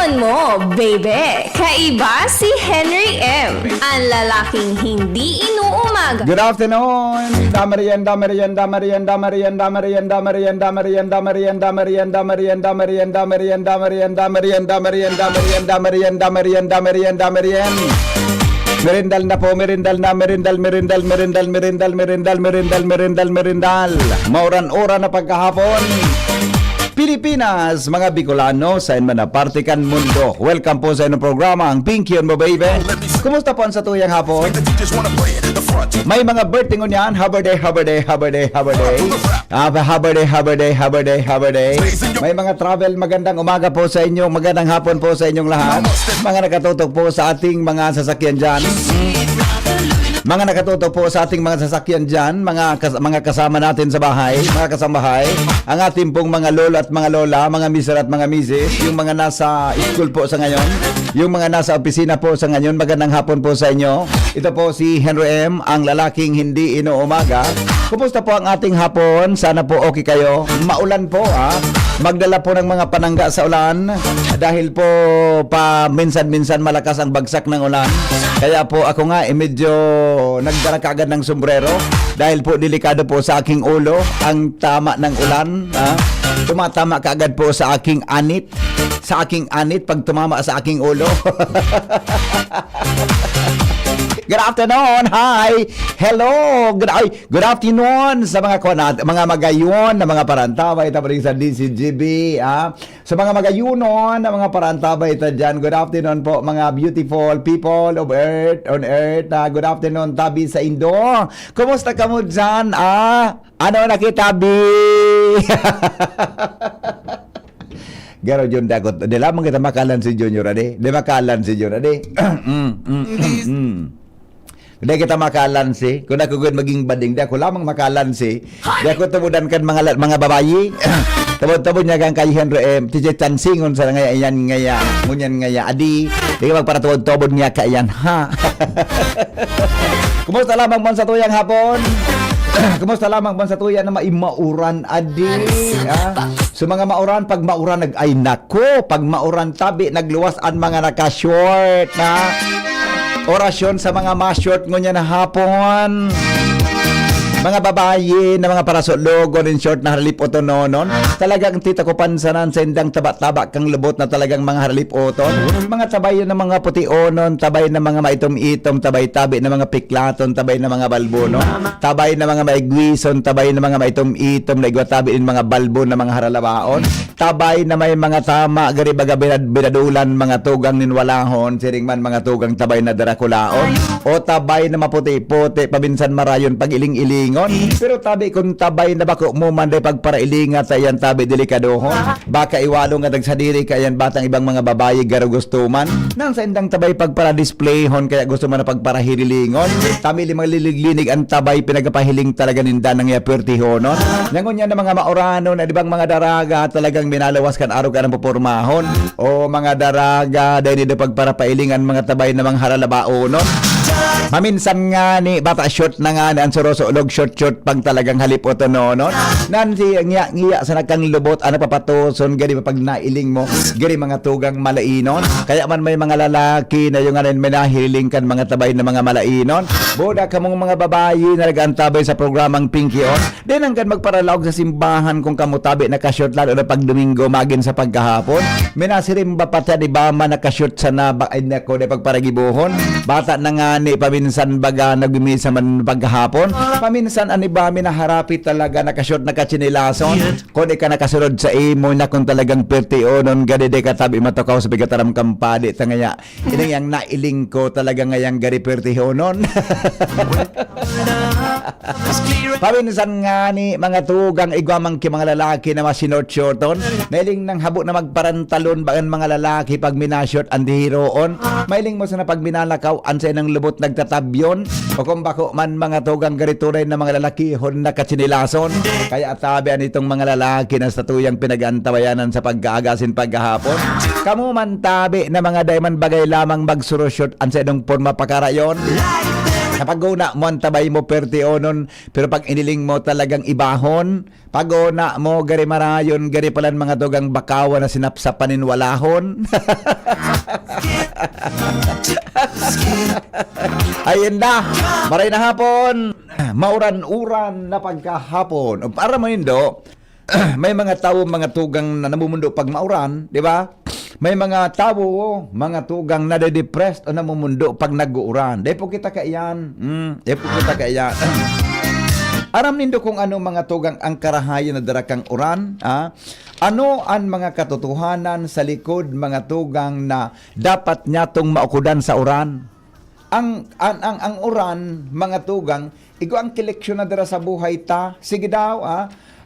Tikman mo, baby! Kaiba si Henry M. Ang lalaking hindi inuumag. Good afternoon. Merienda, merienda, merienda, merienda, merienda, merienda, merienda, merienda, merienda, merienda, merienda, merienda, merienda, merienda, merienda, merienda, merienda, merienda, merienda, merienda. Merindal na po, merindal na, merindal, merindal, merindal, merindal, merindal, merindal, merindal, merindal. Mauran-ura na pagkahapon. Pilipinas, mga Bicolano, sa man na partikan mundo. Welcome po sa inyong programa, ang Pinky on Mo Baby. Kumusta po ang satuyang hapon? May mga birthday ngunyan, haberday, haberday, haberday, haberday. Haberday, haberday, haberday, haberday. May mga travel, magandang umaga po sa inyo, magandang hapon po sa inyong lahat. Mga nakatutok po sa ating mga sasakyan dyan. Mga nakatutok po sa ating mga sasakyan dyan, mga kasama natin sa bahay, mga kasambahay, ang ating pong mga lolo at mga lola, mga mister at mga misis, yung mga nasa school po sa ngayon, yung mga nasa opisina po sa ngayon, magandang hapon po sa inyo. Ito po si Henry M, ang lalaking hindi inuumaga. Kumusta po ang ating hapon? Sana po okay kayo. Maulan po Magdala po ng mga panangga sa ulan dahil po pa minsan-minsan malakas ang bagsak ng ulan. Kaya po ako nga medyo nagdala kagad ng sombrero dahil po delikado po sa aking ulo ang tama ng ulan. Tumatama kaagad po sa aking anit. Sa aking anit pag tumama sa aking ulo. Good afternoon. Hi. Hello. Good afternoon sa mga magayon na mga parantabay tapos sa DCGB. Sa mga magayunon na mga parantabay ito dyan. Good afternoon po mga beautiful people of earth, on earth. Good afternoon tabi sa Indo. Kumusta ka mo dyan? Ano nakitabi? Garo John Dagot. Di lamang kita makalan si Junior ade. Di makalan si Junior ade. Hindi kita makalansi. Kung ako gawin maging bading, di ako lamang makalansi. Di ako tumudan kan mga babayi. Tabod-tabod niya kang kay Henry M. Tije chansingon sa ngayon ngaya. Ngunyan ngaya. Adi, di ka magparatubod-tubod niya kayan. Ha? Kumusta lamang man sa tuyang hapon? Kumusta lamang man sa tuya na maimauran, adi? So mga mauran, pag mauran ay nako. Pag mauran tabi, nagluwas ang mga naka-short, orasyon sa mga ma-short ngunya na hapon. Mga babayi na mga parasot logo din short na harlip otononon. Talagang tita ko pansanan sa indang taba-taba kang lubot na talagang mga harlip oton. Mga tabay na mga puti onon, tabay na mga maitom-itom, tabay-tabi na mga piklaton, tabay na mga balbono, tabay na mga maigwison, tabay na mga maitom-itom, na igwatabi din mga balbo na mga haralabaon, tabay na may mga tama, garibaga binadulan, mga tugang ninwalahon, siring man mga tugang tabay na darakulaon, o tabay na maputi-puti, pabinsan marayon pag iling-iling. Pero tabi kung tabay na bako mo man day pagparailingat sa iyan tabi delikadohon. Baka iwalo nga dagsadiri kayan batang ibang mga babayi garo gusto man. Nang sa indang tabay pagpara-displayhon kaya gusto man na pagparahirilingon. Tami limang liliglinig ang tabay pinagapahiling talaga ninda ng iapirtihonon. Nangon yan na mga maorano na dibang mga daraga talagang minalawas kan araw ka ng pupormahon. O mga daraga dahil nito pagparapailingan mga tabay na mga haralabaonon. Maminsan nga ni bata short na nga ni ang soroso ulog short pag talagang halip o tononon. Nansi ngiya sa nakang lubot ano papatuson gani pag nailing mo gani mga tugang malainon. Kaya man may mga lalaki na yung anin minahiling kan mga tabay na mga malainon. Boda kamong mga babayi na nagantabay sa programang Pinky on. Then hanggang magparalawag sa simbahan kung kamutabi na ka-short lalo na pag Domingo magin sa pagkahapon. Minasirimba pa ta di ba man naka-short sa naba ay nako na pagparagibuhon. Bata na nga ni paminsan baga nagbimisa man paghapon. Paminsan ani ba minaharapi talaga nakashort nakachinilason. Kung di ka nakasunod sa imo na kung talagang pertionon gadi de katabi matakaw sa bigataram kampadi tangaya. Ining yang nailing ko talaga ngayang gadi pertionon. Paminsan nga ni mga tugang igwamang ki mga lalaki na masinort-shorton. Mailing nang habo na magparantalon bagan mga lalaki pag minashort andihiroon. Mailing mo sa na pag minalakaw ansay ng lubot nagtatabyon o kung bako man mga tugang garitunay na mga lalakihon na katsinilason. Kaya tabian itong mga lalaki na statuyang pinag-antabayanan sa pag-aagasin paghahapon. Kamu man tabi na mga diamond bagay lamang magsurosyot ang sa inong porma pakarayon. Kapag una mo ang tabay mo pertionon, pero pag iniling mo talagang ibahon, pag una mo gari marayon, gari palan mga dugang bakawa na sinapsapanin walahon. Ayun na, maray na hapon, mauran-uran na pagkahapon. Para mo nindo, may mga tao, mga tugang na namumundo pag mauran, di ba? May mga tao, mga tugang na depressed o namumundo pag nag-uuran. Di po kita kaiyan. Di po kita kaiyan. Aram nindo kung ano mga tugang ang karahayan na darakang uran. Ano ang mga katotohanan sa likod mga tugang na dapat nyatong maukudan sa uran? Ang uran, mga tugang, igo ang koleksyon na dara sa buhay ta. Sige daw,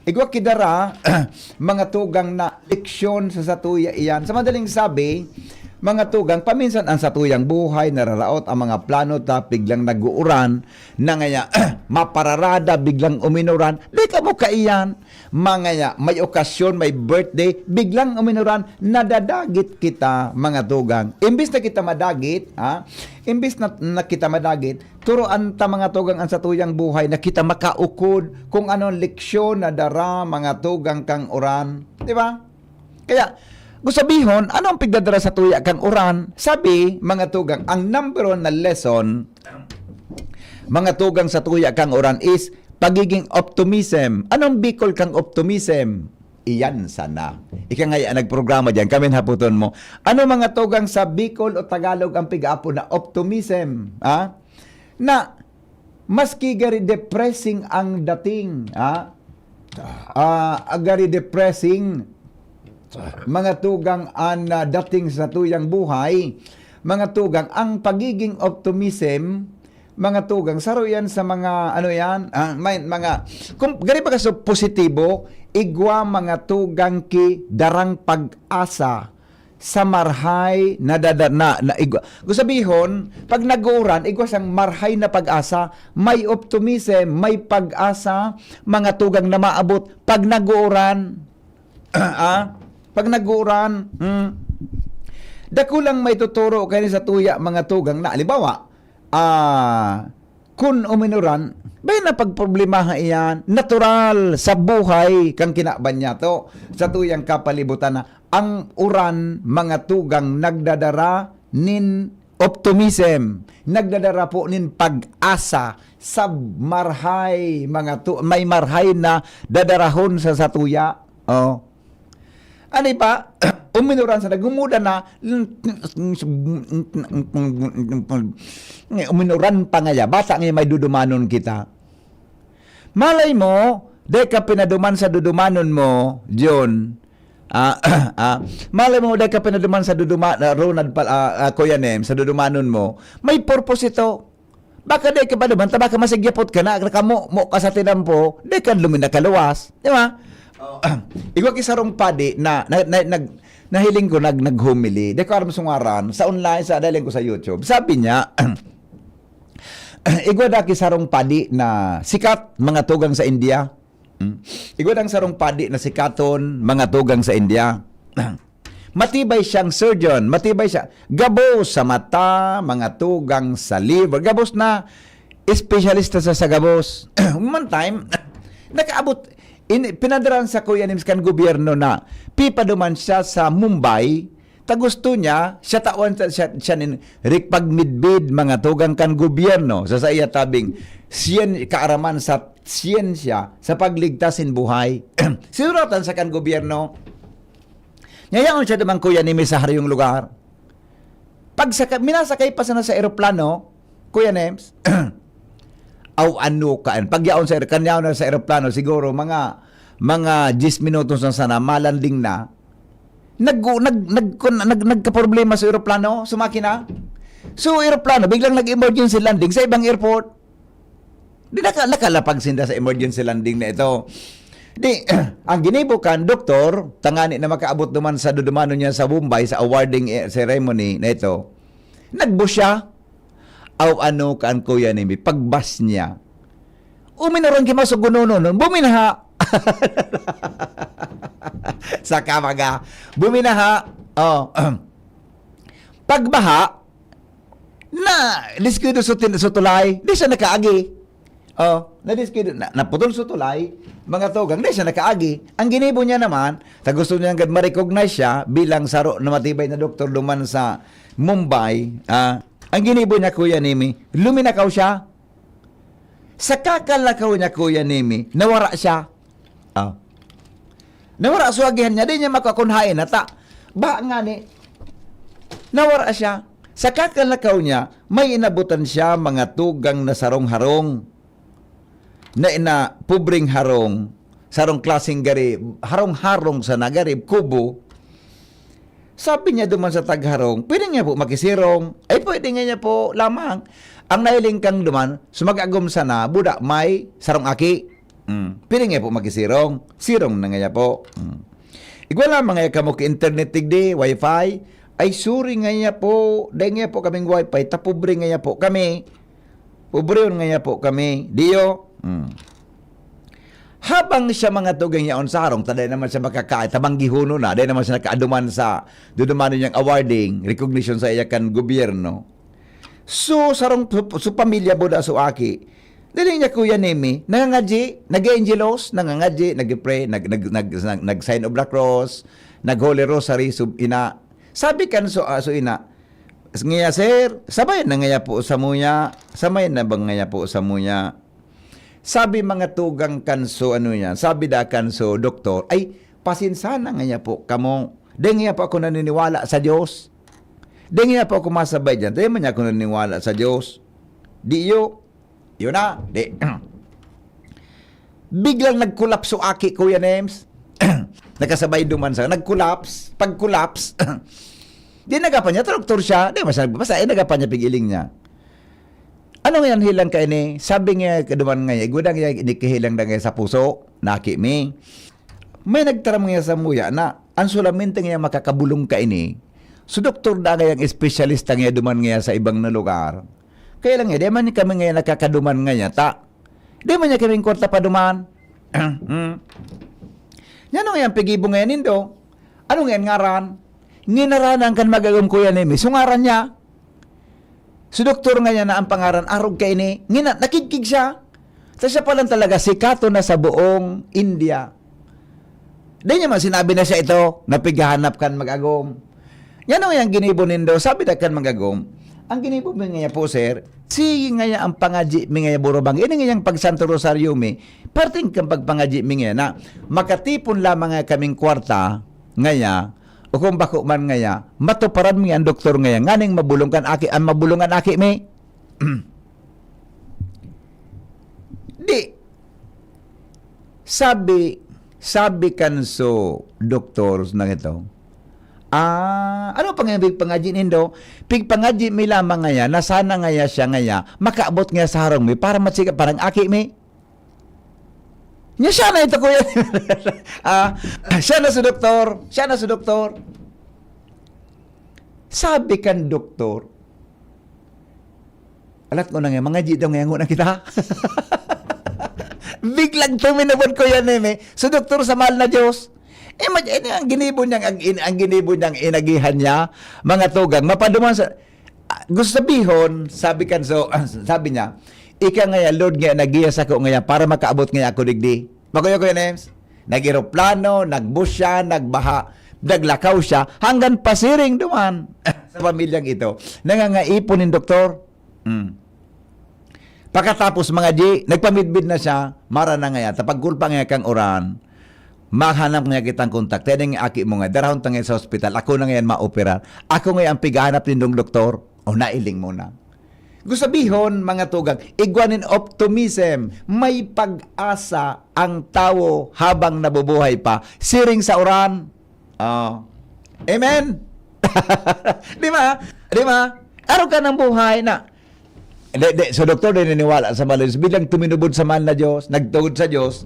igwa kidara, mga tugang na leksyon sa satuya iyan. Sa madaling sabi, mga tugang, paminsan ang satuyang buhay, nararaot ang mga plano ta, biglang nag-uuran, na ngaya, mapararada, biglang uminuran, di ka mo kaiyan. Mga may okasyon, may birthday, biglang uminuran, nadadagit kita, mga tugang. Imbis na kita madagit, imbis na kita madagit, turuan ta mga tugang ang satuyang buhay na kita makaukod kung anong leksyon na dara mga tugang kang uran. Di ba? Kaya, gusto sabihin, ano ang pigdadara sa tuya kang uran? Sabi, mga tugang, ang number one na lesson, mga tugang sa tuya kang uran is pagiging optimism. Anong bikol kang optimism? Iyan sana. Ika nga nagprograma dyan, kami haputon mo. Ano mga tugang sa Bicol o Tagalog ang pig-apo na optimism? Na maski gari depressing ang dating, gari depressing, mga tugang ang dating sa tuyang buhay, mga tugang, ang pagiging optimism, mga tugang, saro yan sa mga, ano yan, mga, kung gari pa kaso positibo, igwa mga tugang ki darang pag-asa sa marhay na igwa. Gusto sabihin, pag nag-uuran, igwa sang marhay na pag-asa, may optimism, may pag-asa, mga tugang na maabot pag nag-uuran. Pag nag-uuran, dakulang may tuturo kayo sa tuya mga tugang na, halimbawa, kung uminuran, bay na pagproblemahan iyan, natural sa buhay kang kinaban niya to, sa tuyang kapalibutan na, ang uran, mga tugang, nagdadara nin optimism, nagdadara po nin pag-asa sa marhay, may marhay na dadarahon sa satuya. Ano pa? Uminuran sa nagumuda na uminuran pa nga bata nga may dudumanon kita. Malay mo, de ka pinaduman sa dudumanon mo, John. Malay mo, de ka pinaduman sa Ronald Kuya Nem, sa dudumanon mo, may purpose ito. Baka de ka ba naman, baka masigyapot ka na, mo ka sa tinampo, de ka luminakaluwas. Di ba? Igwa kisarong padi na nahiling ko naghumili. De ko aram sungaran sa online sa daling ko sa YouTube. Sabi niya, igwa da kisarong padi na sikat mga tugang sa India. Igwa dang sarong padi na sikaton mga tugang sa India. Matibay siyang surgeon, matibay siya. Gabos sa mata, mga tugang sa liver. Gabos na espesyalista sa gabos. One time, nakaabot pinadaran sa Kuya Nims kan gobyerno na pipaduman siya sa Mumbai, gusto niya, siya tawan siya nin rikpagmidbid mga tugang kan gobyerno sa iya tabing kaaraman sa siyensya sa pagligtasin buhay. Sinuratan sa kan gobyerno, ngayon siya naman Kuya Nims sa hariyong lugar. Minasakay pa sana sa eroplano, Kuya Nims, aw ano kaan pagyaon sa kanyaw na sa eroplano siguro mga 10 minutos na sana malanding na nagka-problema sa eroplano sumakina so eroplano biglang nag-emergency landing sa ibang airport di nakalapag sinda sa emergency landing na ito di ang ginibukan doktor tangani na makaabot naman sa dudumano niya sa Mumbai sa awarding ceremony na ito nagbus siya aw ano kaan Kuya Nimi pagbas niya uminuran kimasugununon buminaha sa kamaga buminaha pagbaha na diskido sa tulay, di siya nakaagi. Oh, na diskido, naputol sa tulay, mga tugang, di siya nakaagi. Ang ginibo niya naman, gusto niya agad ma-recognize siya bilang saro na matibay na doktor duman sa Mumbai. Ang ginibo niya, Kuya Nemi, luminakaw siya. Sa kakalakaw niya, Kuya Nemi, nawara siya. Nawara sa agihan niya, di niya makakunhain na ta. Ba nga ni, nawara siya. Sa kakalakaw niya, may inabutan siya mga tugang na sarong-harong. Na pubring harong, sarong klaseng garib, harong-harong sa nagarib, kubo. Sabi niya duman sa tagharong, pwede niya po makisirong. Ay pwede niya po lamang. Ang nailing kang duman, sumag-agom sana, budak may sarong aki. Pwede niya po makisirong. Sirong na nga po. Igwala mga kamo ki internet tigdi, wifi. Ay suri nga niya po. Dahil nga po kaming wifi. Tapobre nga niya po kami. Pobre nga niya po kami. Diyo. Habang siya mga tugang yaon sa harong, taday naman siya makakain, tabang gihuno na, taday naman siya nakaaduman sa duduman niyang awarding, recognition sa iyakan gobyerno. So, sarong su pamilya buda so aki, dali niya Kuya Nemi, nangangadji, nag-angelos, nangangadji, nag-pray, nag-sign of the cross, nag-holy rosary, sub ina. Sabi kan so ina, ngaya sir, sabay na ngaya po sa muya, sabay na bang ngaya po sa muya. Sabi mga tugang kanso, sabi da kanso, doktor, ay, pasinsana nga po kamo. Di nga po ako naniniwala sa Diyos. Di nga po ako masabay dyan. Di man niya ako naniniwala sa Diyos. Di yun na. Di. Biglang nag-collapse aki, Kuya Nems. Nakasabay duman sa, nag-collapse. Pag-collapse, di nagapan niya, doktor siya. Di basta nagapan niya pigiling niya. Ano nga yan hilang ka ini? Sabi nga kaduman nga, igudang nga inikihilang na nga sa puso, naki mi. May nagtaram nga sa muya na, ang solamente nga makakabulong ka ini, so doktor na nga yung espesyalista nga duman nga sa ibang na lugar. Kaya lang nga, di man kami nga nakakaduman nga niya, ta. Di man niya kaming kwarta pa duman. Yan nga yung pigibo nga yan indo. Ano nga yan ngaran? Nginaranan kan magagam Kuya Nemi, so ngaran niya. Si doktor nga niya na ang pangaran, arog ka ini, nakikig siya. So siya pa lang talaga, sikato na sa buong India. Di niya man sinabi na siya ito, napighanap kan mag-agom. Yan ang yung ginibo nindo, sabi na kan mag-agom. Ang ginibo mo nga po, sir, sige nga ang pangaji mi nga burubang, ini nga yung pag-Santo Rosario mi, parting kang pagpangaji mi nga na, makatipon lamang nga kaming kwarta, nga o kung bako man ngaya, matuparan mi ang doktor ngaya, nganing mabulungkan aki, ang mabulungan aki mi. Di. Sabi kanso, doktor na ito, ano pangaji nindo? Pangaji mi lamang ngaya, nasana ngaya siya ngaya, makaabot ngaya sa harong mi, para matsika, parang aki mi. Nya siya na ito, Kuya. Siya na si doktor. Siya na si doktor. Sabi kan doktor, alat ko na nga, mga daw nga kita. Biglang tuminabot ko yan, Neme. So, doktor sa mahal na Diyos. Ang ginibo niyang, inagihan niya, mga tugang, mapaduman sa, gusto sabihon, sabi niya, ika nga Lord nga nagiyas ako nga para makaabot nga ako digdi. Makuya ko yan, Ems. Nag-aeroplano, nagbus siya, nagbaha, naglakaw siya, hanggang pasiring duman sa pamilyang ito. Nangangaipon ng doktor. Pagkatapos mga nagpamidbid na siya, mara na nga yan. Tapagkulpa nga kang oran, mahanap nga kitang kontak. Tena nga aki mo nga, darahon ta nga sa hospital, ako na nga yan ma-opera. Ako nga ang pigahanap nindong doktor, o nailing mo na. Gusto sabihin, mga tugang, iguanin optimism, may pag-asa ang tao habang nabubuhay pa. Siring sa oran. Amen? Di ba? Di ba? Araw ka ng buhay na. So, doktor, naniniwala sa malis. Bilang tuminubod sa mahal na Diyos, nagtugod sa Diyos.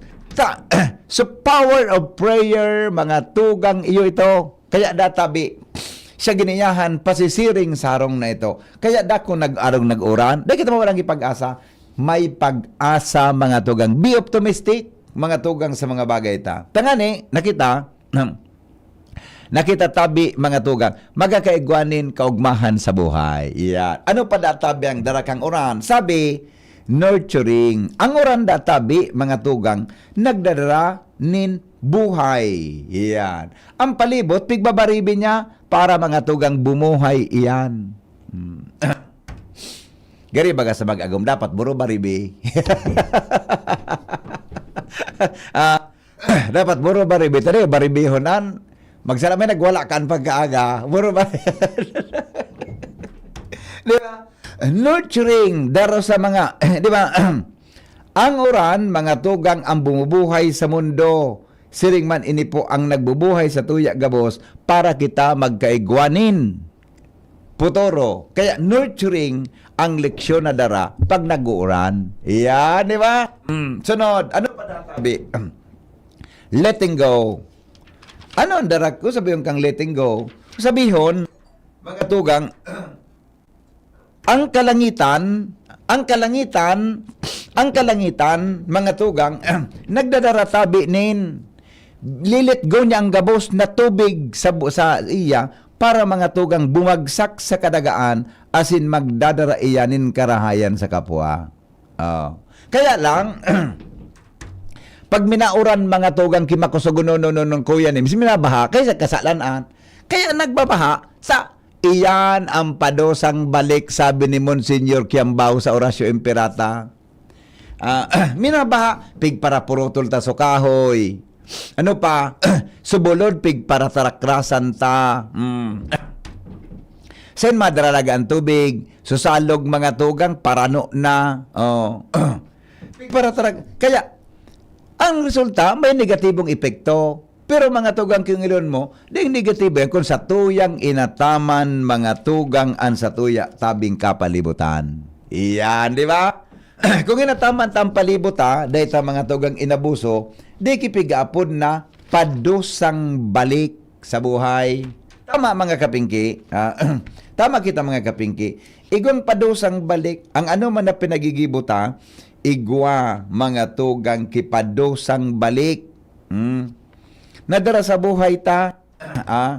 So, power of prayer, mga tugang iyo ito. Kaya databi, siya giniyahan pasisiring sa harong na ito. Kaya dako nag-arong nag-uran. Dahil kita mawalang ipag-asa. May pag-asa, mga tugang. Be optimistic, mga tugang sa mga bagay ta. Tangani, nakita, Nakita tabi mga tugang, magakaigwanin kaugmahan sa buhay. Yan. Ano pa databi ang darakang oran? Sabi, nurturing. Ang oran databi mga tugang, nagdadara nin buhay. Yan. Ang palibot, pigbabaribi niya para mga tugang bumuhay iyan. Gari baga sa mag-agom, dapat buro baribi. Dapat buro baribi. Tadi baribihonan, magsalamay nagwala kan pagkaaga. Buro baribi. Di ba? Nurturing, daro sa mga, di ba? Ang oran, mga tugang ang bumubuhay sa mundo. Siring man ini po ang nagbubuhay sa tuya gabos para kita magkaigwanin. Putoro. Kaya nurturing ang leksyon na dara pag nag-uuran. Yan, di ba? Sunod, ano pa sabi? Letting go. Ano ang dara ko? Sabi yung kang letting go. Sabihon, mga tugang, ang kalangitan, mga tugang, nagdadara tabi nin. Lilit go niya ang gabos na tubig sa iya para mga tugang bumagsak sa kadagaan asin magdadara iyanin karahayan sa kapwa. Kaya lang, pag minauran mga tugang kimakusugunon kuya ni, minabaha, kaya sa kasalanan, kaya nagbabaha sa iyan ang padosang balik, sabi ni Monsignor Kiambao sa Orasyo Imperata. Minabaha, pig para purutol ta so kahoy. Ano pa? Subulod pig para tarakrasan ta. Sen madaralaga ang tubig, susalog mga tugang parano na. Pig para kaya ang resulta may negatibong epekto. Pero mga tugang kingilon mo, ding negatibo yan kung sa tuyang inataman mga tugang an sa tuya tabing kapalibutan. Iyan, di ba? Kung inataman tang palibuta, dahil ta mga tugang inabuso, di kipigapod na padusang balik sa buhay. Tama mga kapingki. Tama kita mga kapingki. Igwang padusang balik, ang ano man na pinagigibuta, igwa mga tugang kipadusang balik. Nadara sa buhay ta.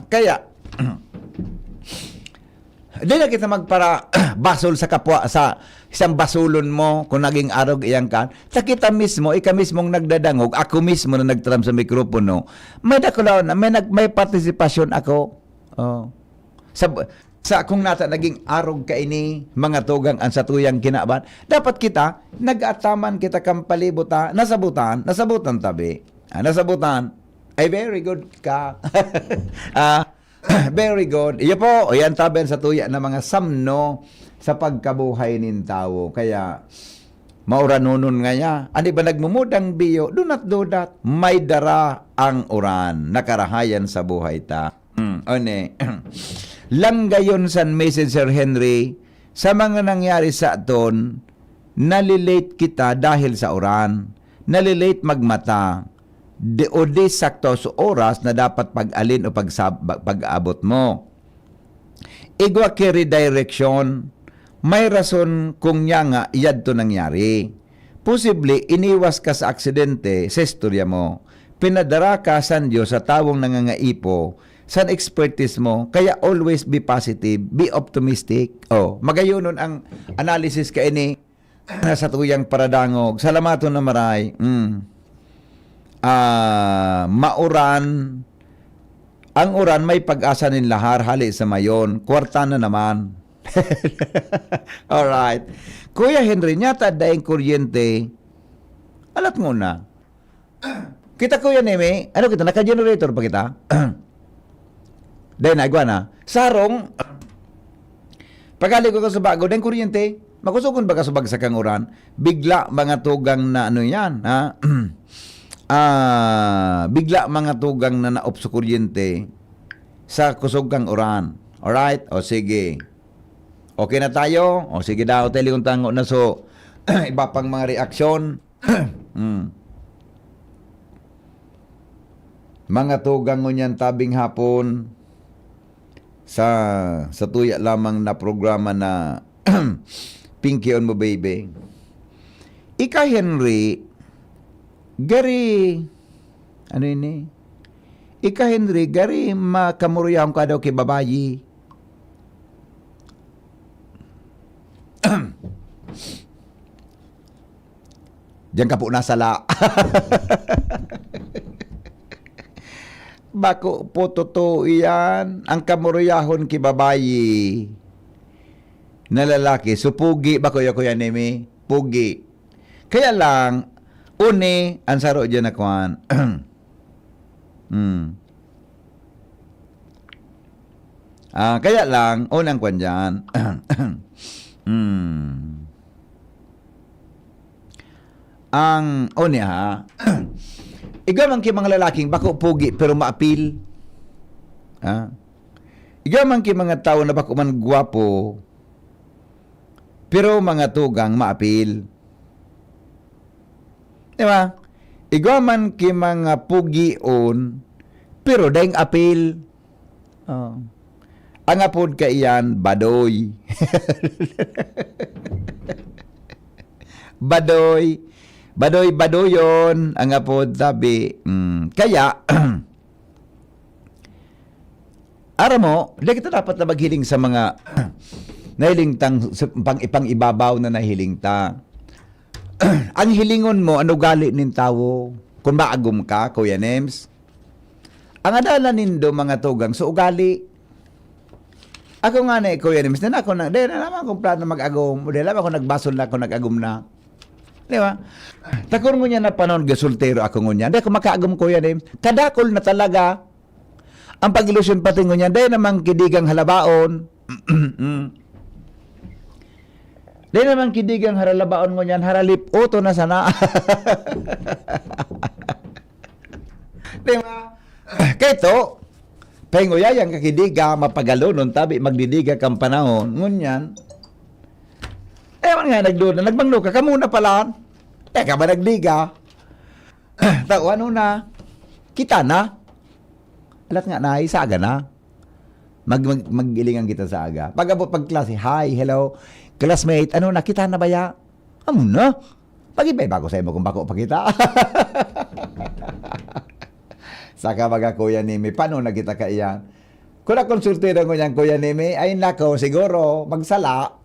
Kaya, di na kita magpara basol sa kapwa, sa isang basulon mo, kung naging arog iyang kan, sa kita mismo, ika mismong nagdadangog, ako mismo na nagtram sa mikropono, may dakulaw na, may partisipasyon ako. Sa kung nata naging arog ka ini, mga tugang ang satuyang kinaban, dapat kita, nag-ataman kita kampalibuta, nasabutan tabi. Nasabutan, ay very good ka. Very good. Iyo po, yan taben sa tuya na mga samno sa pagkabuhay nin tao. Kaya, mauranunon nga niya. Ani ba nagmumudang biyo? Do not do that. May dara ang uran. Nakarahayan sa buhay ta. Langgayon san Messenger Henry, sa mga nangyari sa aton, nalilate kita dahil sa uran. Nalilate magmata. De sakto sa oras na dapat pag-alin o pag-abot mo. Igwa ki redirection, may rason kung niya nga iyad to nangyari. Posible, iniwas ka sa aksidente sa istorya mo. Pinadara ka san Diyos sa tawong nangangaipo, san expertise mo, kaya always be positive, be optimistic. Magayonon ang analysis ka ini sa tuyang paradangog. Salamaton na maray. Mauran, ang uran may pag-asa nin lahar, hali sa mayon, kwarta na naman. Alright. Kuya Henry, nyata daing kuryente, alat muna. Kita kuya Neme, ano kita, naka-generator pa kita? Dahil nagwa na. Sarong, pagkali ko sa bago, daing kuryente, makusugon ba ka sa bagsakang uran? Bigla mga tugang na ano yan, ha? Bigla mga tugang na naop sa kuryente sa kusog kang uran. Alright? O sige. Okay na tayo? O sige daw, telikong tango na so iba pang mga reaksyon. Mga tugang ngunyan tabing hapon sa tuya lamang na programa na Pinky on mo baby. Ika Henry, gari, ano ini? ika Henry, gari makamuruyahon ka daw kay babayi. Diyan ka po nasala. Bako po totoo yan. Ang kamuruyahon kay babayi na lalaki. So, pugi ba kuya Nemi? Pugi. Kaya lang, uni, ang saro dyan na kuhan. Kaya lang, unang kuhan dyan. Ang uni ha, igaw man ki mga lalaking bako pugi pero maapil. Igaw man ki mga tao na bako man gwapo pero mga tugang maapil. Di ba? Igaw man ki mga pugion pero daing apil. Ang apod ka iyan, badoy. Badoy-badoyon ang apod sabi. Kaya, ara mo, di kita dapat na maghiling sa mga nahiling tang ipang ibabaw na nahiling ta. Ang hilingon mo, ano gali nin tao? Kung maagum ka, Kuya Nems, ang adala nindo mga tugang, so ugali. Ako nga na, Kuya Nems, na ako na, di na naman akong plano mag-agum, di naman ako nagbasol na ako nag-agum na. Di ba? Takon mo niya na panon gasultero ako ngunya. Di ako makaagum ko yan eh. Kadakol na talaga. Ang pag-ilusyon pati ngunya. Di namang kidigang halabaon. Di namang kidigang halabaon ngunya. Haralip oto na sana. Di ba? Kaya pahinguyayang kakidiga, mapagalo nun tabi, magdidiga kang panahon. Ngunyan, ewan nga, nagbanglo ka muna pala. Teka ba nagdiga? Tao, ano na? Kita na? Alat nga na, isaga na. Magilingan kita sa aga. Pag klase, hi, hello, classmate, ano na, kita na ba ya? Amo na? Pag-ibay ba ko sa imo kung bako pa kita? Saka baga Kuya Nemi, paano na kita kaiyan? Kung nakonsultira ko niyan, Kuya Nemi, ay nako, siguro, magsala.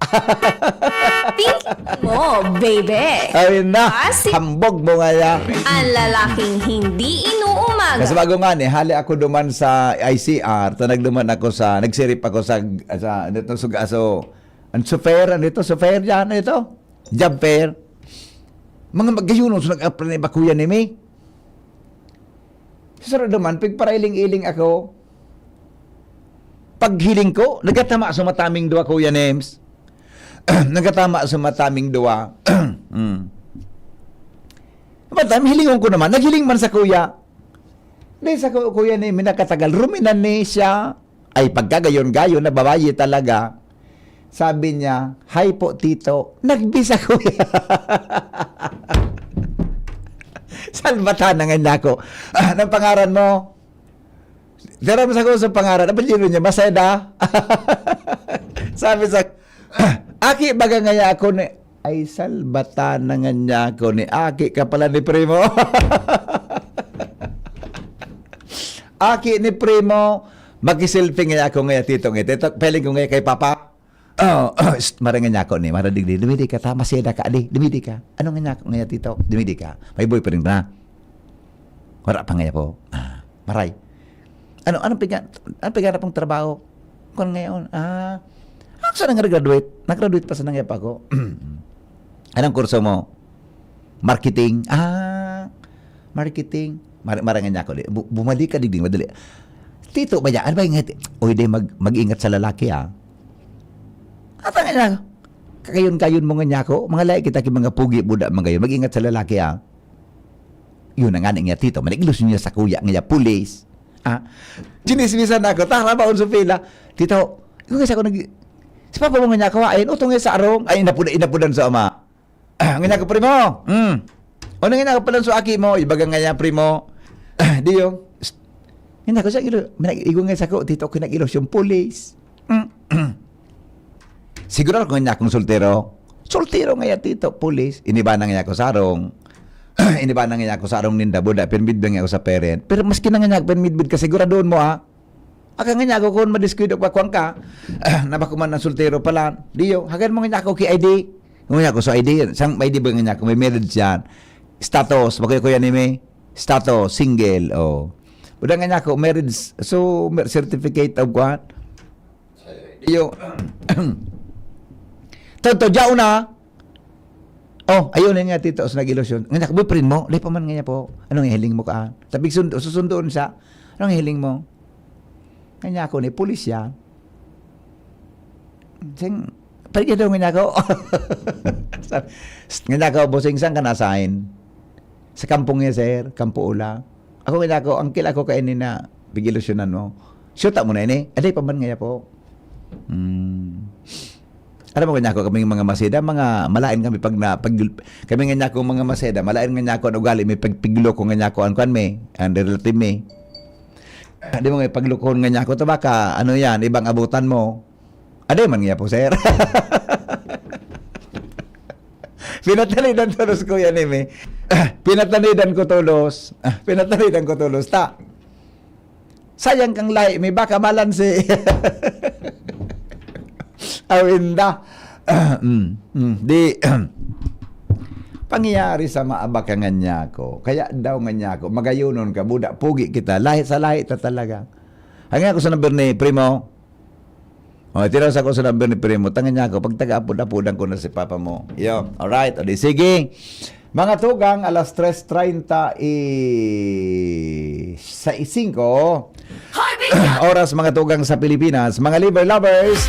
Pink mo, baby. Ayun na, Kasi hambog mo nga yan. ang lalaking hindi inuumaga. Kasi bago nga hali ako duman sa ICR, nagduman ako nagsirip ako sa nito sugaso. Ang sofer, sofer yan, ito. Job fair. Mga magayunon, so nag-apply na ba Kuya Nemi? Sa duman, pigparailing-iling ako. Paghiling ko, nagatama sa mataming duwa, Kuya Nems. Nagatama sa mataming duwa. Matam, hilingon ko naman. Naghiling man sa kuya. Dahil sa Kuya Nems, nakatagal. Ruminan ni siya. Ay, pagkagayon-gayon na babayi talaga. Sabi niya, hi po, tito. Nagbisa, kuya. Salbatan na nga ako. Anong pangaran mo? Tira mo sa ko sa pangaran. Ano niya? Maseda. Sabi sa, Aki baga nga ako ni, ay salbatan na nga niya ako ni, Aki ka pala ni Primo. Aki ni Primo, magisilping nga ako nga tito nga. Tito, peling ko nga kay Papa. Marang nga ako ni, maradigdi, dumidi ka, tama siya ka, adi, dumidi ka. Ano nga ako nga tito? Dumidi ka. May boyfriend na. Wala pa nga po. Maray. Anong pigan pong trabaho? Kung ngayon, ako saan nag-graduate? Nag-graduate pa sa nangyap ako. Anong kurso mo? Marketing. Marketing. Marang nga ako. Bumali ka digding, madali. Tito ba yan? Ano ba yung uy, di mag-ingat sa lalaki, At ang ina, kakayon-kayon mo nga niya ako, mga lahi kita ki mga pugi buda mga yun, mag-ingat sa lalaki Yun ang nga niya, tito, manigilus niya sa kuya niya, pulis. Sinismisan ako, tara ba sa pila? Tito, kung kasi ako si papa mo nga niya ako, ayun, utong sa arong, ay inapudan sa ama. Nga niya ko, primo, o nga niya ko palan sa aki mo, ibaga nga niya, primo, di yung, nga ko sa ilo, igo nga sa ko, tito, kinagilos yung pulis. Siguro ako nga akong soltero. Soltero nga tito, pulis. Iniba na nga ako sarong. iniba na nga ako sa arong ninda, buda, pinmidbid nga ako sa parent. Pero maski na nga pinmidbid ka, siguradoon mo ha. Aka nga ako kung madiskwid ako kwang ka, nabakuman ng soltero pala, diyo, hagan mo nga ako kay ID. Nga ako sa ID, sang may ID ba nga ako, may marriage yan. Status, bakoy ko yan ni may, status, single, oh. Buda nga ako, marriage, so, certificate of what? Diyo, Tonto, diyaw na. Oh, ayun na nga tito, sa nag-ilusyon. Nga, boyfriend mo, lay pa man nga po. Anong hiling mo ka? Sabi, susundoon siya. Anong hiling mo? Nga ako ni, pulis yan. Sing, paligid daw nga ako. Nga ako, bossing, saan ka nasahin? Sa kampong niya, sir. Kampo Ula. Ako nga ako, ang kila ko kainin na pigilusyonan mo. Shoota mo na ini. Aday pa man nga po. Alam mo kanya ako kaming mga maseda, mga malain kami kami nga ako mga maseda, malain nga ako ang ugali may pagpiglo ko nga ako ang kwan me, ang relative me. Di mo nga paglukon nga ako to baka ano yan, ibang abutan mo. Ade man nga po sir. Pinatanidan tulos ko yan me. Pinatanidan ko tulos. Pinatanidan ko tulos ta. Sayang kang lahi, may baka balanse. Awinda. Di pangyayari sa maabak nga niya ko. Kaya daw nga niya ko, magayunon ka, buda, pugi kita, lahi sa lahi ta talaga. Hanggang ako sa number ni Primo. O, tiras ako sa number ni Primo. Tangan niya ko, pag taga-apod-apodan ko na si Papa mo. Yo, alright, o di, sige. Mga tugang, alas 3:30 sa 5. Oras mga tugang sa Pilipinas. Mga liver lovers,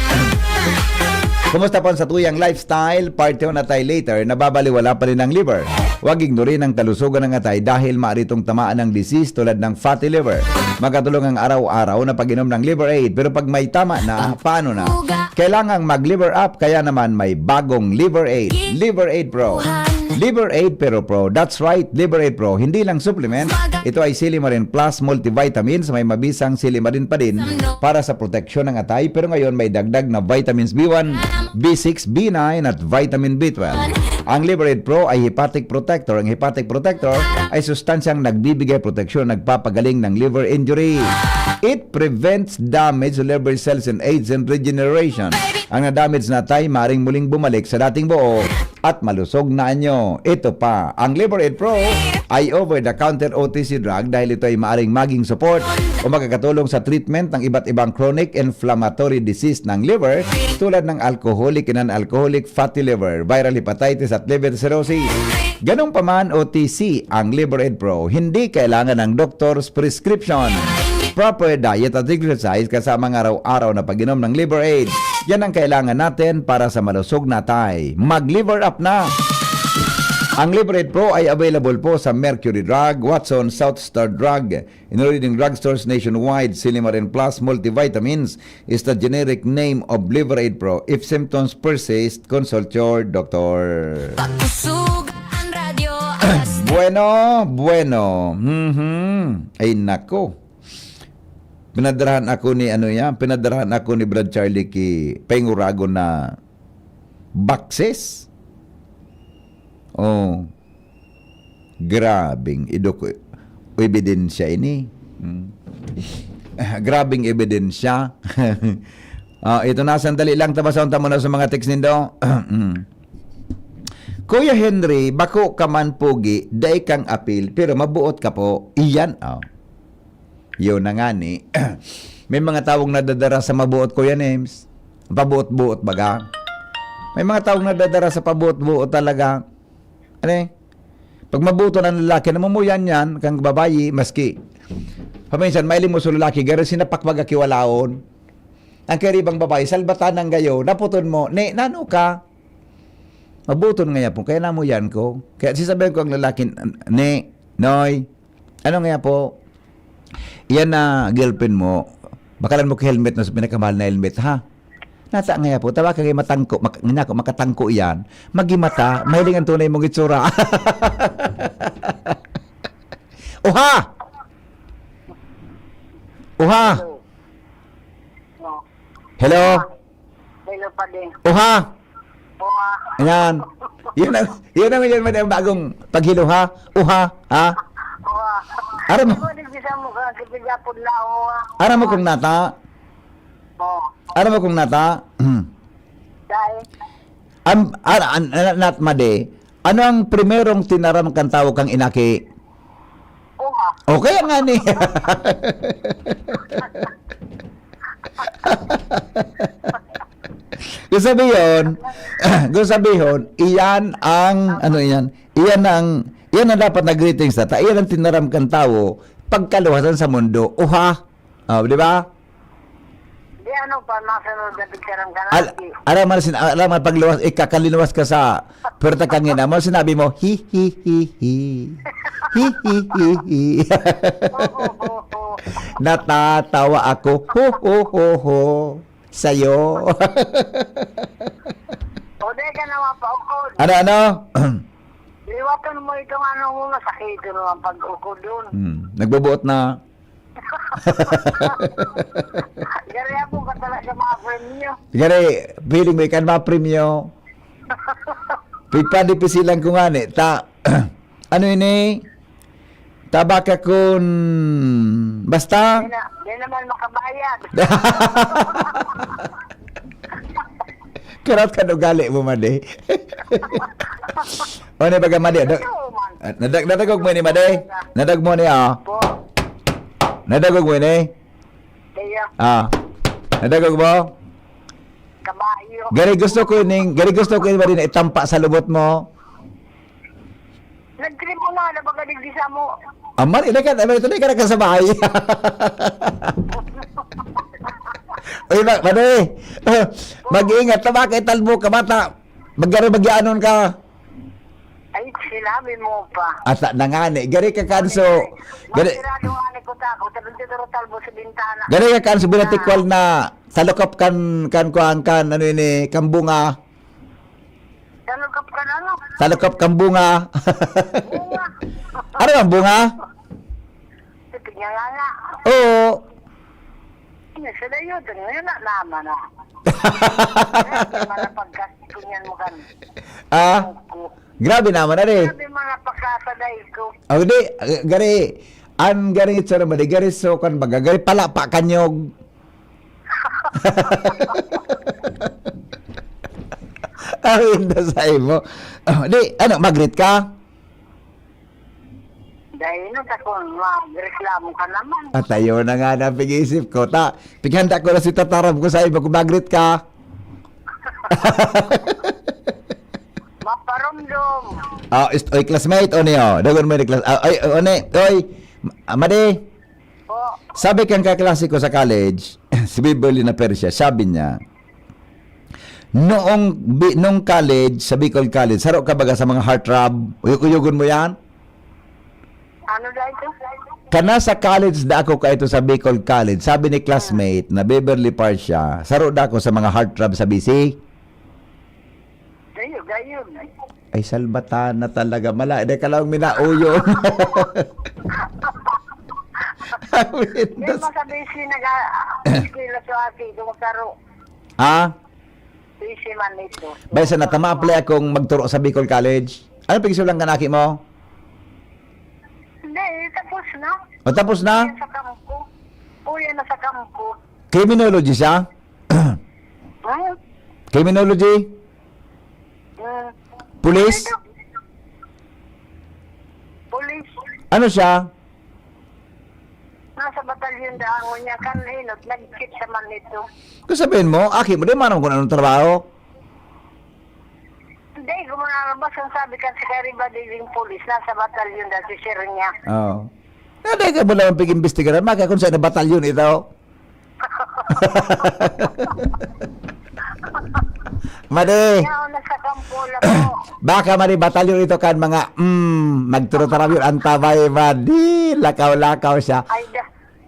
kumusta po sa tuyang lifestyle? Parte na tayo later, nababaliwala pa rin ang liver. Huwag ignorin ang kalusugan ng atay dahil maaritong tamaan ng disease tulad ng fatty liver. Magkatulong ang araw-araw na pag-inom ng Liver Aid. Pero pag may tama na, paano na? Kailangang mag-liver up, kaya naman may bagong Liver Aid. Liver Aid Pro. Liver Aid Pero Pro. That's right, Liver Aid Pro. Hindi lang supplement. Ito ay Silimarin Plus multivitamins. May mabisang Silimarin pa din para sa proteksyon ng atay. Pero ngayon may dagdag na vitamins B1, B6, B9 at vitamin B12. Ang Liver Aid Pro ay hepatic protector. Ang hepatic protector ay sustansyang nagbibigay proteksyon, nagpapagaling ng liver injury. It prevents damage to liver cells and aids in regeneration. Ang na-damage na atay maring muling bumalik sa dating buo at malusog na anyo. Ito pa, ang Liver Aid Pro ay over-the-counter OTC drug dahil ito ay maaring maging support o magkakatulong sa treatment ng iba't ibang chronic inflammatory disease ng liver tulad ng alcoholic and non-alcoholic fatty liver, viral hepatitis at liver cirrhosis. Ganun pa man OTC ang Liver Aid Pro, hindi kailangan ng doctor's prescription. Proper diet at exercise kasama ng araw-araw na pag-inom ng Liver Aid. Yan ang kailangan natin para sa malusog na atay. Mag-liver up na! Ang Liver Aid Pro ay available po sa Mercury Drug, Watson, South Star Drug, in leading drugstores nationwide. Silimarin Plus multivitamins is the generic name of Liver Aid Pro. If symptoms persist, consult your doctor. Bueno. Ay nako. Pinadarahan ako ni Brad Charlie ki Pengurago na boxes. Oh. Grabing ebidensya ini. Grabing ebidensya. Ito na, sandali lang, tabasaon mo na sa mga text nindo. Kuya Henry, bako ka man pogi, day kang apil, pero mabuot ka po. Iyan, yun na nga ni. May mga tawong nadadara sa mabuot, Kuya Names. Pabuot-buot baga. May mga tawong nadadara sa pabuot-buot talaga. Ano eh? Pag mabuto ng lalaki, namumuyan yan, kang babayi, maski. Paminsan, mailing mo sa lalaki, gano'n sinapak magakiwalaon. Ang karibang babae, salbatan ng gayo, naputon mo, nano ka? Mabuton nga po, kaya namo yan ko. Kaya sisabihin ko ang lalaki, Noy, ano nga po? Yan na girlfriend mo, bakalan mo ka-helmet na sa pinakamahal na helmet, ha? Nata nga po, tawa kang matangko, makatangko yan, magimata, mahiling ang tunay mong itsura. Oha! Oha! No. Hello? Hello pa din. Oha! Uha. Ayan. Yun naman yun man ang bagong paghilo ha? Uha, ha? Uha. Aram mo. Ako nagbisa mo ka, kipigapod na uha. Aram mo kung nata? Oo. Aram mo kung nata? Dahil, Nat made, ano ang primerong tinaram kang tawag kang inaki? uha. Okay nga ni. Kung sabihin, iyan ang, ano yan, iyan ang dapat na greetings na, iyan ang tinaram kang tao, pagkaluwasan sa mundo, uha, di ba? Di ano pa, nasunod na picturean ka Al natin. alam mo, pagluwas, kakalinuwas ka sa puerta kangina mo, sinabi mo, hi, hi, hi, hi. Hi, hi, hi, hi. Oo. Natatawa ako, ho, ho, ho, ho, sa'yo. O, di ka naman pa ukod. Ano? Liwatan mo itong ano mo, masakit naman pag-ukod dun. Nagbubuot na. Gari ako ka talaga mga friend niyo. Gari, feeling mo ikan ma-premyo. Pipandipisilan ko nga ni. Ano ini? Tabaka kun... Basta? Di naman makabayad. Karat ka ugali mo, Made. O, ni baga, Made. Nadagog mo ni, Made. Nadag mo ni, Po, Nadagog mo ni. kaya Nadagog mo. kabayo. Gari gusto ko ni Made na itampa sa lubot mo. Nag-trip mo na baga digdisa mo. Aman, ito na ka sa bahay. Uy, Made. Mag-iingat na ba kay talbo ka, bata. Mag-anon ka. Ay, sinabi mo pa. At nangani, gari ka kanso. Gari Masirado nga ni ko tako. Tapos dito talbo sa bintana. gari ka kanso binatikwal na salukop kan ano ini kambunga. Talukap ka na, no? Salukop kambunga. Bunga. Ano ang bunga? Tignan nga. Oo. Sa dayo, ngayon na naman na. Grabe mga pagkakunyan mo kan. Grabe naman na rin. Grabe mga pagkasaday ko. Oh, di, gari, gari ito naman, gari so kan baga, gari pala pa kanyog. Ang inda sa imo. Oh, di, mag-greet ka? Dahil nung takong mag-reklamo ka naman. At tayo na nga na pag-iisip ko. Pighanda ko na si tataram ko sa imo kung mag-greet ka. Maparomdom. Oy, classmate, o niyo. Dagon mo ni class. Oy, Made. Po, Sabi kang kaklase ko sa college, si Beverly na Persia, sabi niya, nung college, sa Bicol College, saro ka baga sa mga heartthrob? Uyugon mo yan? ano dahil ko? Kana sa college da ako ka ito sa Bicol College, sabi ni classmate na Beverly Persia, saro da ako sa mga heartthrob sa BC? Gayon. Ay, salbatan na talaga. Mala, hindi ka lang minauyo. Hindi mo sa busy nag-skila sa ati. Dumakaro. Ha? Busy man ito. Baysa na, tama-apply akong magturo sa Bicol College. Ano pag lang kanaki mo? Hindi, tapos na. O tapos na? Yan sa kampo. Uyan na sa kampo. Criminology siya? Hmm? Criminology? Police? Police. Ano siya? Nasa batalyon daan mo niya kan hinot. Nag-kit sa man ito. Kung sabihin mo, aki mo, di manam kung anong trabaho. Hindi, gumanalabas ang sabi kan si Kariba Diling Police. Nasa batalyon daan si sir niya. Oo. Hindi ka mo naman pag-imbestigaran, maka kung saan na batalyon ito. Madi, Kaya nasa kampo lang po. baka madi batalyon ito kan mga, magturo-tarap yun, antabay, madi, lakaw-lakaw siya. Ay,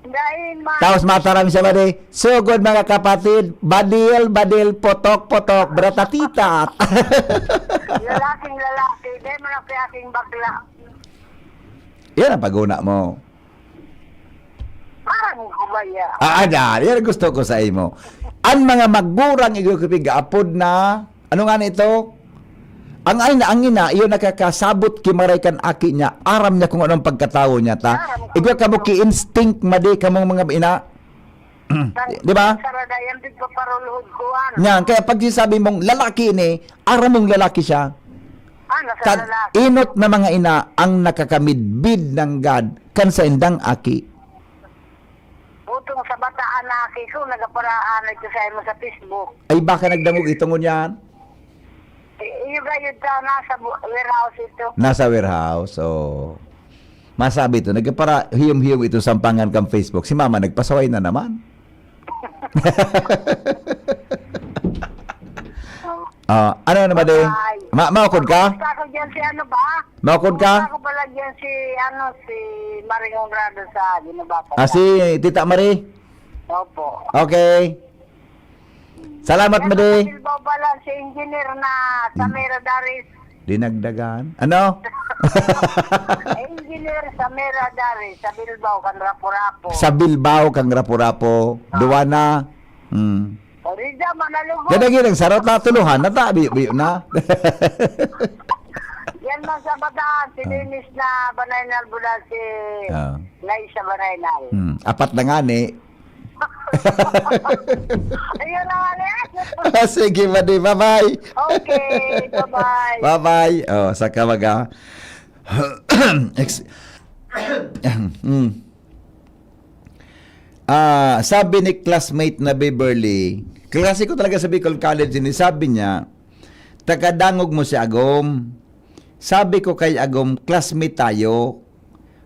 dahil ma. Tapos mataram siya, madi, sugod mga kapatid, badil, potok, bratatita. Lalaking lalaki. Dahil man ang aking bakla. Yan ang paguna mo. Parang kubaya. Yan ang gusto ko sa imo. Ang mga magburang igukipig apod na Ano nga nito? Ang ina, iyon nakakasabot kimaray kan aki niya. Aram niya kung anong pagkatao niya ta. Igwa ka mo ki-instinct madi ka mong mga ina. Di ba? Saradayan din ko paruluhod ko. Yan, kaya pag sinasabi mong lalaki ni, aram mong lalaki siya. Nasa Kad lalaki. inot na mga ina ang nakakamidbid ng God kan sa indang aki. Utong sa bataan na aki ko, nagaparaan ito sa mo sa Facebook. Ay baka nagdamog itong yan. Yung gayod ka nasa warehouse ito. Nasa warehouse. So, masabi ito, nagpara hiyom-hiyom ito sampangan kang Facebook. Si mama nagpasaway na naman. Ano naman din? Maukod ka? Gusto ko dyan si ano ba? Maukod ka? Gusto ko pala dyan si Maring Honrado sa Ginabata. Si Tita Marie? Opo. Okay. Salamat, Madi. Yan ang pala si engineer na Samira Daris. Dinagdagan. Ano? Engineer Samira Daris sa Bilbao, kan Rapo-Rapo. Sa Bilbao, kang Rapo-Rapo. Duwana. Orida, manalugod. Gadagin ang sarot na tuluhan. Natabi na. Yan man sa bataan, si Dennis na Banaynal Bulan, si Laisa Banaynal. Apat na nga ni. Ayun na nga Sige, Madi. Bye-bye. Okay, bye-bye. Bye-bye. Saka maga. Sabi ni classmate na Beverly, klase ko talaga sa Bicol College, sabi niya, takadangog mo si Agom. Sabi ko kay Agom, classmate tayo.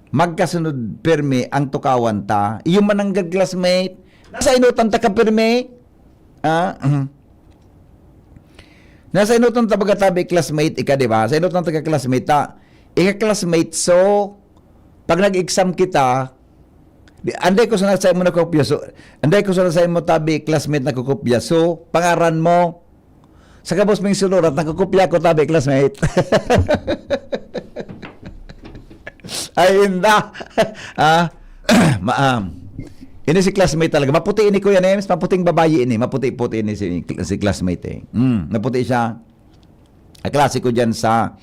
Magkasunod perme ang tukawan ta. Iyo man ang classmate. Nasa inutan ta ka perme. Nasa inutan ta bagatabi classmate ika, di ba? Sa inutan ta ka classmate ta. Ika classmate, so pag nag-exam kita, anday ko sana sa imo na kopya. So, anday ko sana sa imo tabi classmate na kukopya. So, pangaran mo sa kabos ming sunurat nakukopya ko tabi classmate. Ay, hinda. Ini si classmate talaga. Maputi ini Kuya Nems. Maputing babae ini. Maputi-puti ini si classmate. Maputi siya. Klase ko dyan sa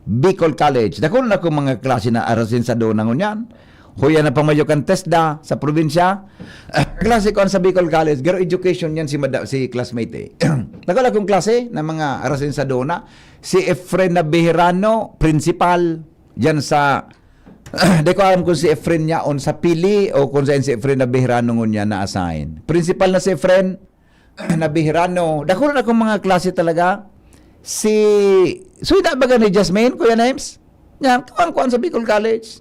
Bicol College. Dako na akong mga klase na arasin sa doon ng unyan. Huya na pamayo kan TESDA sa probinsya. Klase ko sa Bicol College. Garo education yan si classmate. Dako na akong klase na mga arasin sa doon na. Si Efren Nabihirano, principal dyan sa di ko alam kung si Efren niya on sa pili o kung saan si Efren Nabihirano niya na-assign. Principal na si Efren Nabihirano. Dako na akong mga klase talaga. Suida ba ni Jasmine, Kuya Names? Yan, kuwan sa Bicol College.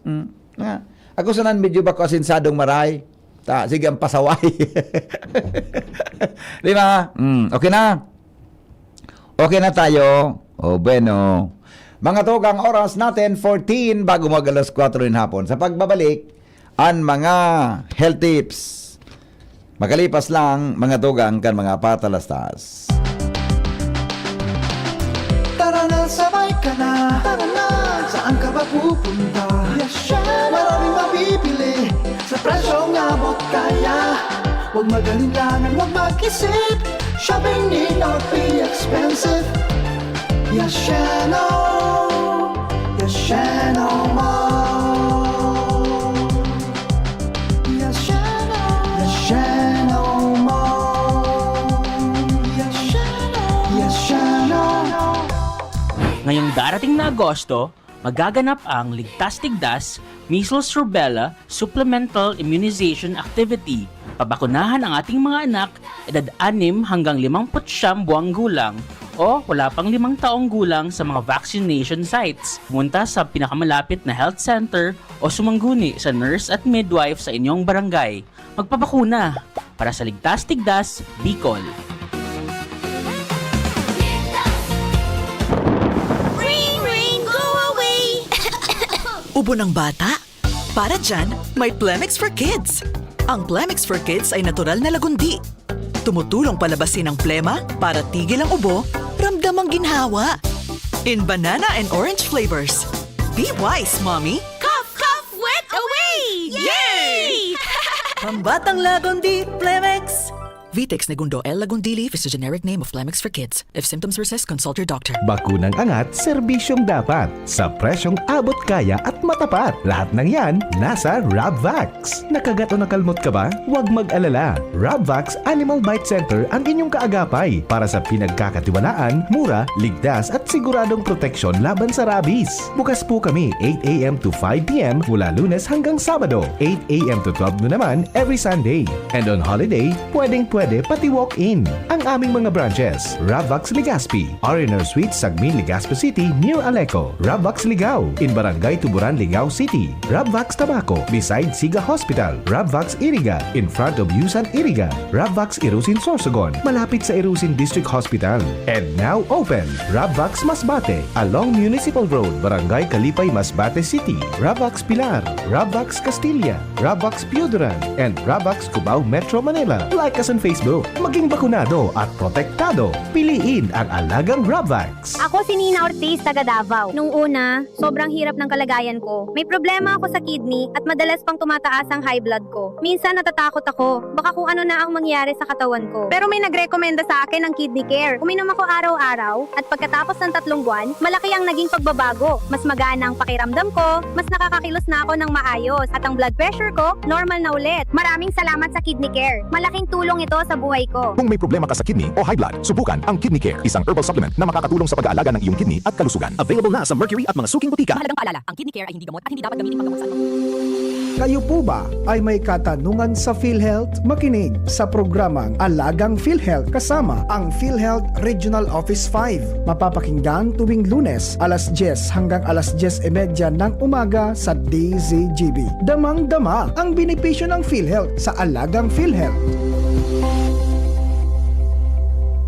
Ako sanan medyo ba ko asinsadong maray. Sige ang pasaway. Di ba? Okay na. Okay na tayo. Bueno. Mga tugang oras natin, 14 bago mag alas 4 rin hapon. Sa pagbabalik, ang mga health tips. Makalipas lang, mga tugang kan mga patalastas. Tara na, sabay ka na. Tara na, saan ka ba pupunta? Maraming mabibili sa presyong abot kaya. Huwag magalinlangan, huwag mag-isip. Shopping need not be expensive. Yashano Mall. Yashano Mall. Yashano. Ngayong darating na Agosto, magaganap ang Ligtas Tigdas Measles Rubella Supplemental Immunization Activity. Pabakunahan ang ating mga anak edad 6 hanggang 59 buwang gulang o wala pang 5 taong gulang sa mga vaccination sites. Pumunta sa pinakamalapit na health center o sumangguni sa nurse at midwife sa inyong barangay. Magpabakuna para sa Ligtas Tigdas, Bicol. Ring, ring, go away! Ubo ng bata? Para dyan, may Plemix for Kids. Ang Plemix for Kids ay natural na lagundi. Tumutulong palabasin ang plema para tigil ang ubo, ramdam ang ginhawa. In banana and orange flavors. Be wise, Mommy! Cough, cough, wet away! Yay! Pambatang lagundi, Plemix! Vitex Negundo L. Lagundili is a generic name of Plemix for kids. If symptoms persist, consult your doctor. Bakunang angat, serbisyong dapat. Sa presyong abot kaya at matapat. Lahat ng yan, nasa Rabvax. Nakagat o nakalmot ka ba? Huwag mag-alala. Rabvax Animal Bite Center ang inyong kaagapay para sa pinagkakatiwalaan, mura, ligtas at siguradong proteksyon laban sa rabies. Bukas po kami 8 a.m. to 5 p.m. mula Lunes hanggang Sabado. 8 a.m. to 12 noon naman every Sunday. And on holiday, pwede pati walk-in. Ang aming mga branches, Rabvax Legazpi, R&R Suite, Sagmin, Legazpi City, near Aleco. Rabvax Ligao, in Barangay Tuburan, Ligao City. Rabvax Tabaco, beside Siga Hospital. Rabvax Iriga, in front of Yusan Iriga. Rabvax Irusin Sorsogon, malapit sa Irusin District Hospital. And now open, Rabvax Masbate, along Municipal Road, Barangay Kalipay, Masbate City. Rabvax Pilar, Rabvax Castilla, Rabvax Piuduran, and Rabvax Cubao, Metro Manila. Like us on Facebook. Maging bakunado at protektado. Piliin ang alagang Rabvax. Ako si Nina Ortiz, taga Davao. Nung una, sobrang hirap ng kalagayan ko. May problema ako sa kidney at madalas pang tumataas ang high blood ko. Minsan natatakot ako, baka kung ano na ang mangyari sa katawan ko. Pero may nagrekomenda sa akin ng Kidney Care. Uminom ako araw-araw at pagkatapos ng 3 buwan, malaki ang naging pagbabago. Mas magana ang pakiramdam ko, mas nakakakilos na ako ng maayos at ang blood pressure ko, normal na ulit. Maraming salamat sa Kidney Care. Malaking tulong ito sa buhay ko. Kung may problema ka sa kidney o high blood, subukan ang Kidney Care, isang herbal supplement na makakatulong sa pag-aalaga ng iyong kidney at kalusugan. Available na sa Mercury at mga suking butika. Mahalagang paalala, ang Kidney Care ay hindi gamot at hindi dapat gamitin paggamot sa Kayo po ba ay may katanungan sa PhilHealth? Makinig sa programang Alagang PhilHealth kasama ang PhilHealth Regional Office 5. Mapapakinggan tuwing Lunes, alas 10 hanggang alas 10:30 ng umaga sa DZGB. Damang-dama ang benepisyo ng PhilHealth sa Alagang PhilHealth.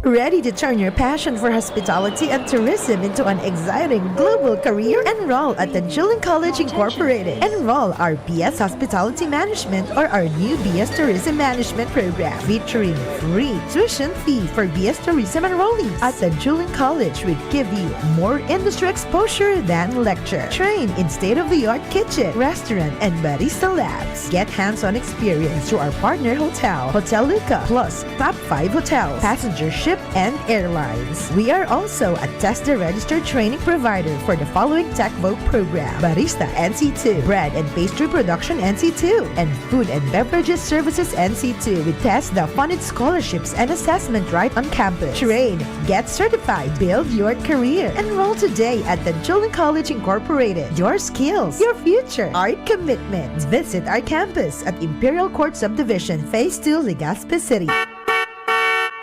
Ready to turn your passion for hospitality and tourism into an exciting global career? Enroll at the Julian College Incorporated. Enroll our BS Hospitality Management or our new BS Tourism Management program featuring free tuition fee for BS Tourism enrollees. At the Julian College, we give you more industry exposure than lecture. Train in state-of-the-art kitchen, restaurant, and barista labs. Get hands-on experience through our partner hotel, Hotel Luca, plus top 5 hotels, passenger ship, and airlines. We are also a TESDA-registered training provider for the following TechVote program: Barista NC2, Bread and Pastry Production NC2, and Food and Beverages Services NC2 with TESDA funded scholarships and assessment right on campus. Train, get certified, build your career. Enroll today at the Julian College Incorporated. Your skills, your future, our commitment. Visit our campus at Imperial Court Subdivision, Phase 2, Legazpi City.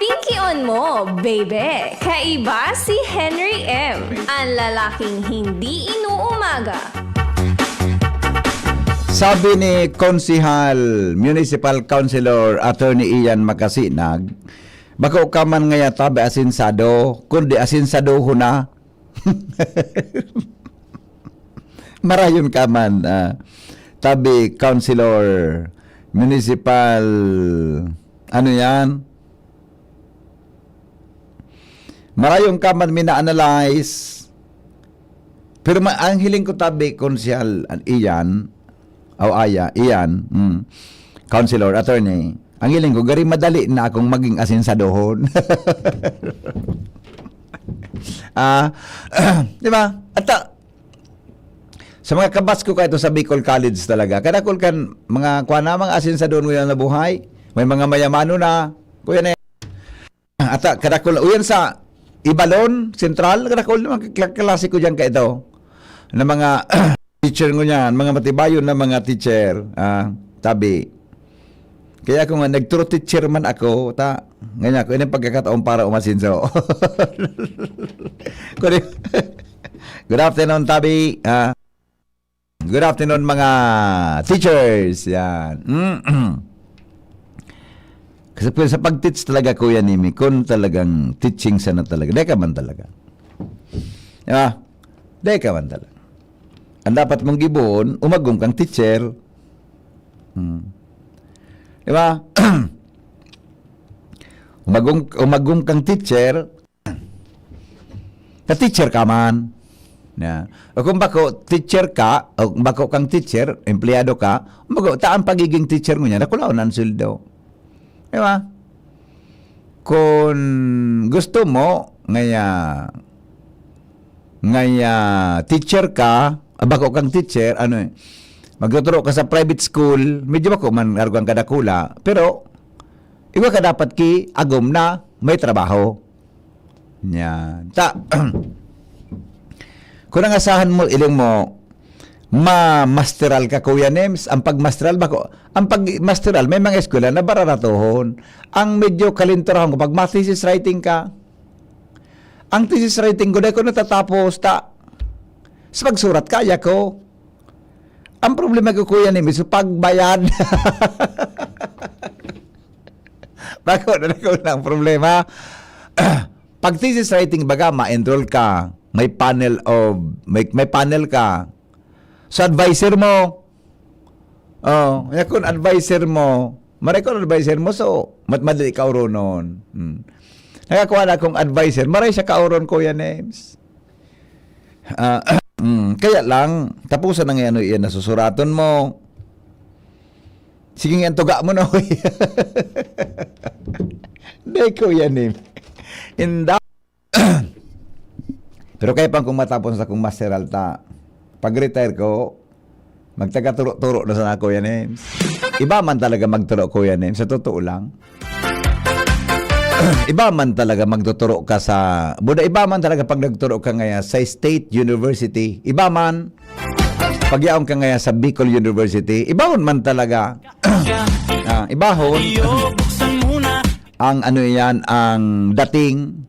Pinky on mo, baby! Kaiba si Henry M. Ang lalaking hindi inuumaga. Sabi ni Konsihal, Municipal Councilor Attorney Ian Makasinag, bako ka man ngaya tabi asinsado, kundi asinsado huna. Marayon ka man, tabi Councilor Municipal, ano yan? Marayong ka man mina-analyze. Pero ang hiling ko tabi, Konsihal Ian, Councilor, Attorney, ang hiling ko, gari madali na akong maging asinsadohon. Di ba? At sa mga kabas ko ito sa Bicol College talaga, kadakol kan mga mga asinsadohon ngayon na buhay, may mga mayamano na, kuya na yan. At kadakol, uyan sa Ibalon, Sentral, kadakol naman klasiko dyan ka ito. Na mga teacher ko niyan, mga matibayon na mga teacher, tabi. Kaya kung nag-true teacher man ako, ganyan ko, yun ang pagkakataon para umasinso. Good afternoon, tabi. Good afternoon, mga teachers. Yan. Kasi sa pag-teach talaga, Kuya Nimi, kung talagang teaching sana talaga, deka man talaga. Diba? Deka man talaga. Ang dapat mong gibuon, umagong kang teacher. Diba? umagong kang teacher, ka-teacher ka man. Yeah. O kung bako teacher ka, o kung bako kang teacher, empleyado ka, umago, taan pagiging teacher mo niya, nakulaw ng sildo. Diba? kung gusto mo ngaya teacher ka, bako kang teacher, magtuturo ka sa private school, medyo bako man argang kadakula, pero iwa ka dapat ki agom na may trabaho. Yan. Kung ang asahan mo, iling mo, ma-masteral ka, Kuya Nems. Ang pag-masteral, may mga eskwela na bararatohon. Ang medyo kalinturahon ko, pag thesis writing ka, ang thesis writing ko, dahil ko natatapos, sa pagsurat, kaya ko. Ang problema ko, Kuya Nems, pagbayad. Bako na ko ng problema. Pag thesis writing, baga, ma-enroll ka, may panel ka, sa advisor mo. Kung advisor mo, maray ko advisor mo, so, madali ka uro nun. Nakakuha na akong advisor, maray siya ka uron, Kuya Nems. Kaya lang, tapusan na ngayon yan, nasusuraton mo. Sige nga, tuga mo na, Hindi, Kuya Nems. Pero kaya pang kung matapos sa kong masteral ta, pag-retire ko, magtaga-turo-turo na sa Kuya Nems. Iba man talaga magturo, Kuya Nems, sa totoo lang. Iba man talaga magtuturo ka sa... Iba man talaga pag nagturo ka ngayon sa State University. Iba man, pag yaong ka ngayon sa Bicol University. Ibahon man talaga. Ibahon. Ang ang dating.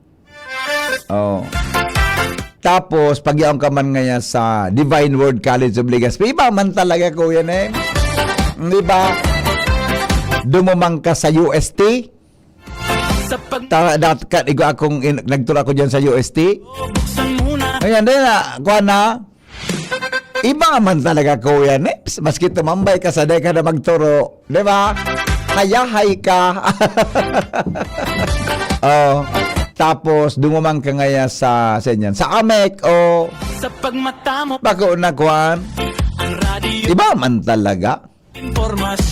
Tapos, pag yaong ka man ngayon sa Divine Word College of Legazpi, iba man talaga, Kuya Nems. Di ba? Dumumang ka sa UST. Nagturo ako dyan sa UST. Ayan, kuha na. Iba man talaga, Kuya Nems. Maski tumambay ka sa deka na magturo. Di ba? Hayahay ka. Tapos, dumumang ka ngaya sa AMEC o sa pagmata mo. Bako na kuhan. Iba man talaga.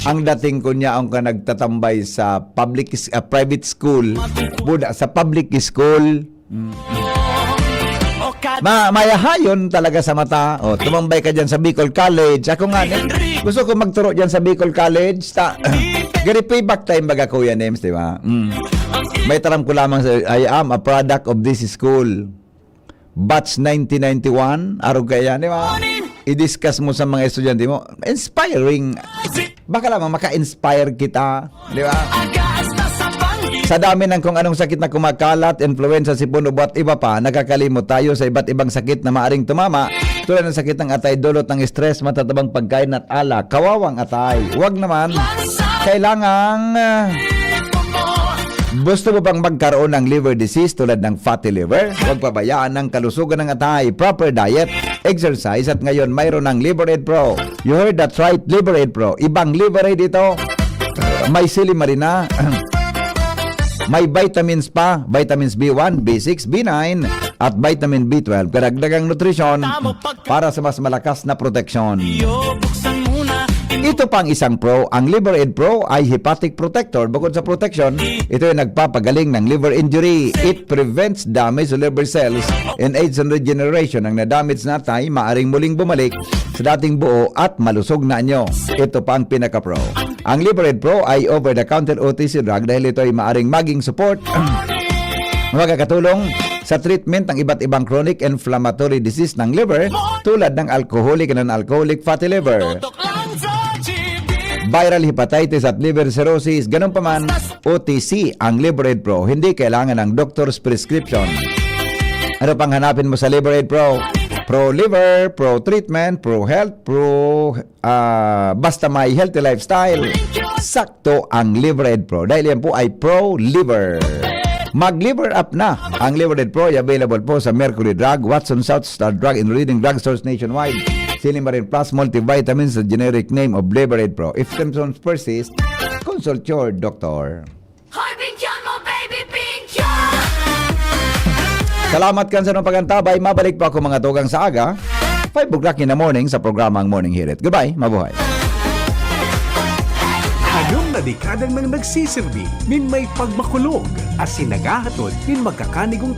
Ang dating ko niya ang ka nagtatambay sa private school. Buda sa public school. Mayahayon talaga sa mata. Tumambay ka dyan sa Bicol College. Ako nga, gusto ko magturo dyan sa Bicol College. Gari payback time baga, Kuya Nems, di ba? May taram ko lamang sa, I am a product of this school. Batch 1991. Araw kaya, di ba? I-discuss mo sa mga estudyante mo. Inspiring. Baka lamang maka-inspire kita. Di ba? Sa dami ng kung anong sakit na kumakalat, influenza, sipon, ubo at iba pa, nakakalimot tayo sa iba't ibang sakit na maaring tumama. Tulad ng sakit ng atay, dulot ng stress, matatabang pagkain at alak. Kawawang atay. Huwag naman. Kailangang... Gusto mo bang magkaroon ng liver disease tulad ng fatty liver? Huwag pabayaan ng kalusugan ng atay, proper diet, exercise, at ngayon mayroon ng Liberaid Pro. You heard that right, Liberaid Pro. Ibang Liberaid ito. May silimarina. May vitamins pa, vitamins B1, B6, B9, at vitamin B12. Karagdagang nutrisyon para sa mas malakas na proteksyon. Ito pang isang pro, ang Liberaid Pro ay hepatic protector. Bukod sa protection, ito ay nagpapagaling ng liver injury. It prevents damage to liver cells and aids in regeneration. Ang na-damage na atay, maaring muling bumalik sa dating buo at malusog na anyo. Ito pang pinaka-pro. Ang Liberaid Pro ay over-the-counter OTC drug dahil ito ay maaring maging support magkakatulong sa treatment ng iba't ibang chronic inflammatory disease ng liver tulad ng alcoholic and non-alcoholic fatty liver, viral hepatitis at liver cirrhosis. Ganun pa man, OTC ang Liberaid Pro. Hindi kailangan ng doctor's prescription. Ano pang hanapin mo sa Liberaid Pro? Pro liver, pro treatment, pro health, basta may healthy lifestyle. Sakto ang Liberaid Pro. Dahil yan po ay pro liver. Mag-liver up na. Ang Liberaid Pro ay available po sa Mercury Drug, Watson South Star Drug, and leading drugstores nationwide. Silimarin Plus multivitamins, the generic name of Liberaid Pro. If symptoms persist, consult your doctor. Salamat kan sa nung pagantabay. Mabalik po ako mga tugang sa aga. 5 o'clock in the morning sa programang Morning Hirit. Goodbye. Mabuhay. Anong na dekadang nang nagsisilbi min may pagmakulog as sinagahatod min magkakanigong